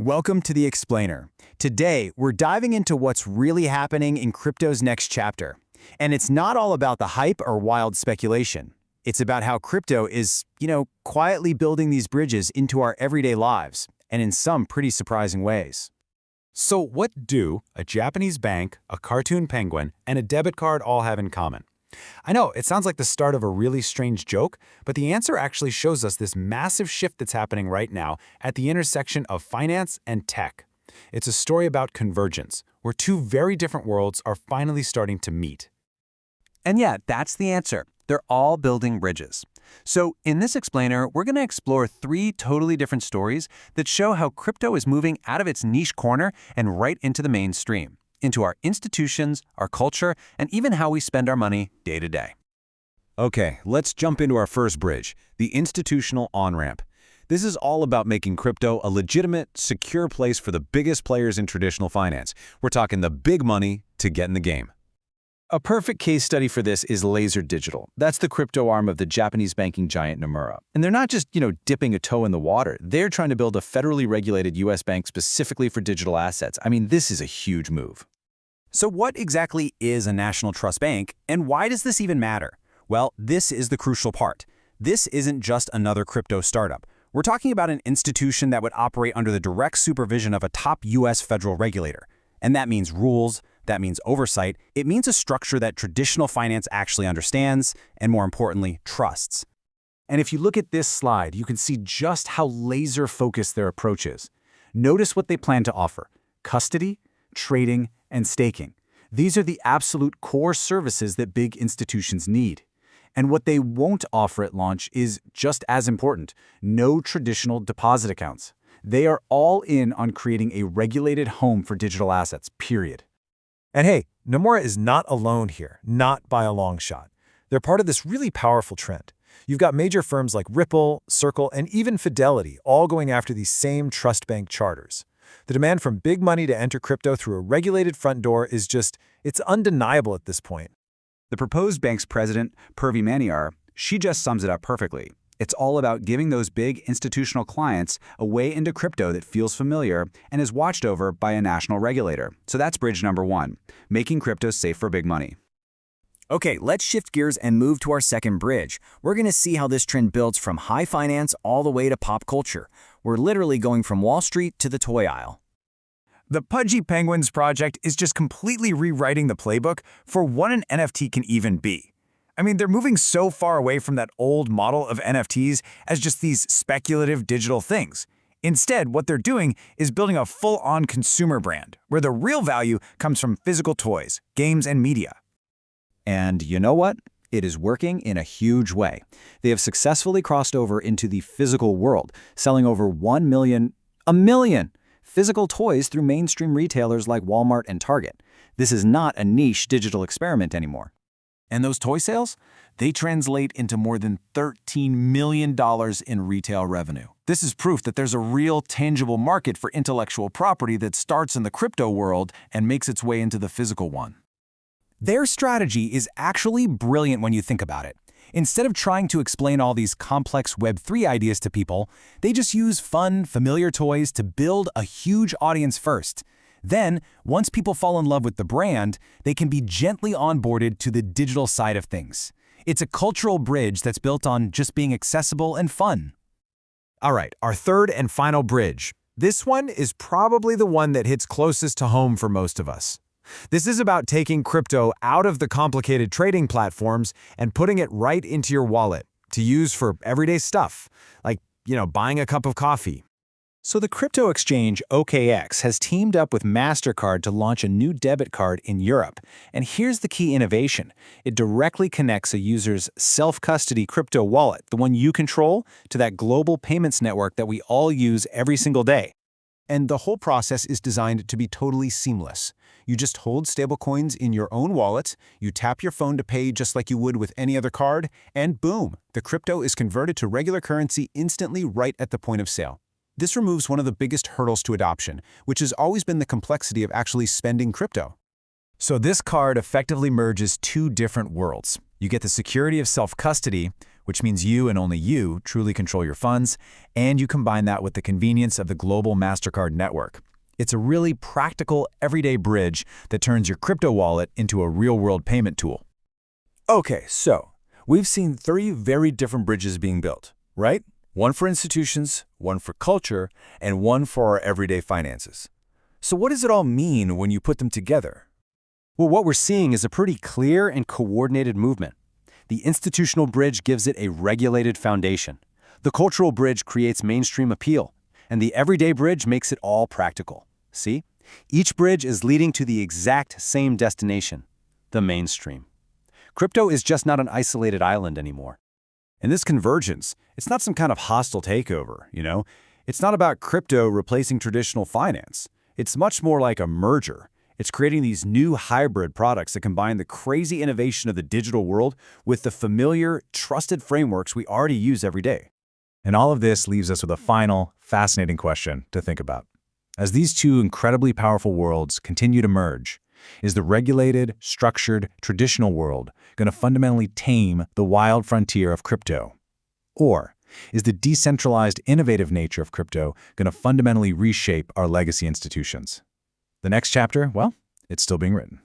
Welcome to The Explainer. Today, we're diving into what's really happening in crypto's next chapter. And it's not all about the hype or wild speculation. It's about how crypto is, quietly building these bridges into our everyday lives, and in some pretty surprising ways. So what do a Japanese bank, a cartoon penguin, and a debit card all have in common? I know, it sounds like the start of a really strange joke, but the answer actually shows us this massive shift that's happening right now at the intersection of finance and tech. It's a story about convergence, where two very different worlds are finally starting to meet. And yeah, that's the answer. They're all building bridges. So in this explainer, we're going to explore three totally different stories that show how crypto is moving out of its niche corner and right into the mainstream, into our institutions, our culture, and even how we spend our money day to day. Okay, let's jump into our first bridge, the institutional on-ramp. This is all about making crypto a legitimate, secure place for the biggest players in traditional finance. We're talking the big money to get in the game. A perfect case study for this is Laser Digital. That's the crypto arm of the Japanese banking giant Nomura. And they're not just, dipping a toe in the water. They're trying to build a federally regulated U.S. bank specifically for digital assets. I mean, this is a huge move. So what exactly is a national trust bank, and why does this even matter? Well, this is the crucial part. This isn't just another crypto startup. We're talking about an institution that would operate under the direct supervision of a top U.S. federal regulator. And that means rules, that means oversight, it means a structure that traditional finance actually understands, and more importantly, trusts. And if you look at this slide, you can see just how laser-focused their approach is. Notice what they plan to offer: custody, trading, and staking. These are the absolute core services that big institutions need. And what they won't offer at launch is just as important: no traditional deposit accounts. They are all in on creating a regulated home for digital assets, period. And hey, Nomura is not alone here, not by a long shot. They're part of this really powerful trend. You've got major firms like Ripple, Circle, and even Fidelity all going after these same trust bank charters. The demand from big money to enter crypto through a regulated front door is it's undeniable at this point. The proposed bank's president, Purvi Maniar, she just sums it up perfectly. It's all about giving those big institutional clients a way into crypto that feels familiar and is watched over by a national regulator. So that's bridge number one, making crypto safe for big money. Okay, let's shift gears and move to our second bridge. We're going to see how this trend builds from high finance all the way to pop culture. We're literally going from Wall Street to the toy aisle. The Pudgy Penguins project is just completely rewriting the playbook for what an NFT can even be. I mean, they're moving so far away from that old model of NFTs as just these speculative digital things. Instead, what they're doing is building a full-on consumer brand, where the real value comes from physical toys, games, and media. And you know what? It is working in a huge way. They have successfully crossed over into the physical world, selling over 1 million physical toys through mainstream retailers like Walmart and Target. This is not a niche digital experiment anymore. And those toy sales? They translate into more than $13 million in retail revenue. This is proof that there's a real, tangible market for intellectual property that starts in the crypto world and makes its way into the physical one. Their strategy is actually brilliant when you think about it. Instead of trying to explain all these complex Web3 ideas to people, they just use fun, familiar toys to build a huge audience first. Then, once people fall in love with the brand, they can be gently onboarded to the digital side of things. It's a cultural bridge that's built on just being accessible and fun. All right, our third and final bridge. This one is probably the one that hits closest to home for most of us. This is about taking crypto out of the complicated trading platforms and putting it right into your wallet to use for everyday stuff, like, buying a cup of coffee. So the crypto exchange OKX has teamed up with MasterCard to launch a new debit card in Europe. And here's the key innovation. It directly connects a user's self-custody crypto wallet, the one you control, to that global payments network that we all use every single day. And the whole process is designed to be totally seamless. You just hold stablecoins in your own wallet, you tap your phone to pay just like you would with any other card, and boom, the crypto is converted to regular currency instantly right at the point of sale. This removes one of the biggest hurdles to adoption, which has always been the complexity of actually spending crypto. So this card effectively merges two different worlds. You get the security of self-custody, which means you and only you truly control your funds, and you combine that with the convenience of the global MasterCard network. It's a really practical, everyday bridge that turns your crypto wallet into a real-world payment tool. Okay, so we've seen 3 very different bridges being built, right? One for institutions, one for culture, and one for our everyday finances. So what does it all mean when you put them together? Well, what we're seeing is a pretty clear and coordinated movement. The institutional bridge gives it a regulated foundation. The cultural bridge creates mainstream appeal. And the everyday bridge makes it all practical. See? Each bridge is leading to the exact same destination, the mainstream. Crypto is just not an isolated island anymore. And this convergence, it's not some kind of hostile takeover, you know? It's not about crypto replacing traditional finance. It's much more like a merger. It's creating these new hybrid products that combine the crazy innovation of the digital world with the familiar, trusted frameworks we already use every day. And all of this leaves us with a final, fascinating question to think about. As these two incredibly powerful worlds continue to merge, is the regulated, structured, traditional world going to fundamentally tame the wild frontier of crypto? Or is the decentralized, innovative nature of crypto going to fundamentally reshape our legacy institutions? The next chapter, well, it's still being written.